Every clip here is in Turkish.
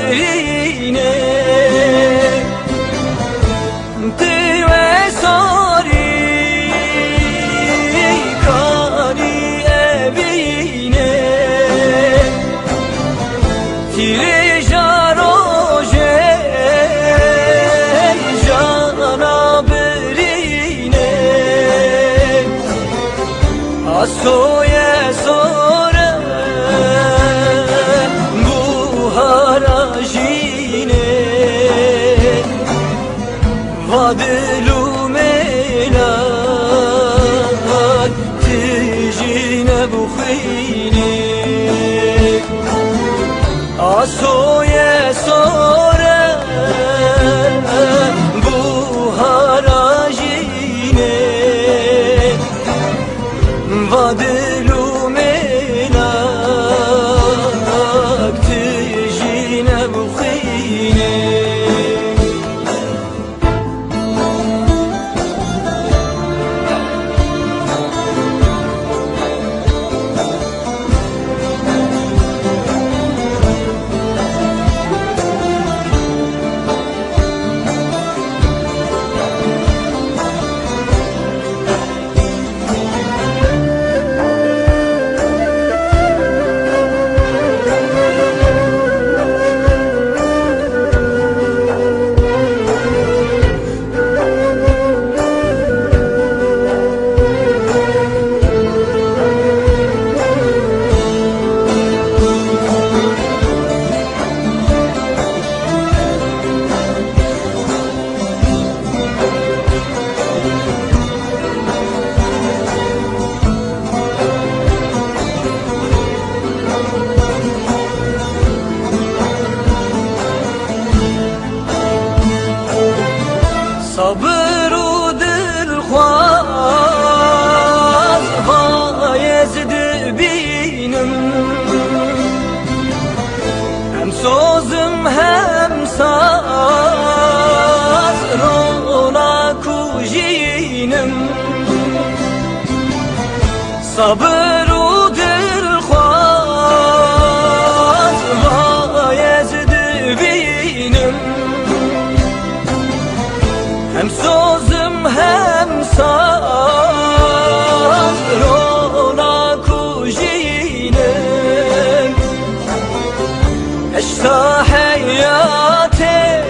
برینه دیوه ساری کاری ابینه تیری جاروژه جانا برینه آسوی سوره buharajine vadelu melak tijine bukhine asoye sore buharajine vadelu melak tijine bukhine صبر و دلخواز بایزد بینم هم سوزم هم ساز رونق و جینم صبر و دلخواز بایزد بینم hem sözüm hem saz ronak u jinem eşta hayate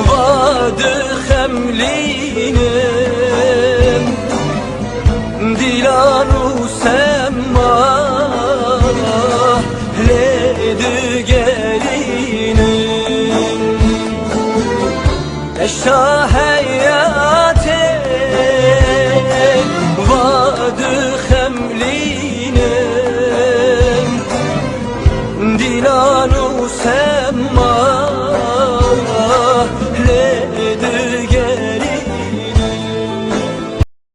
vadı xemlinem dilan u semma ledi gelinem eşta hayate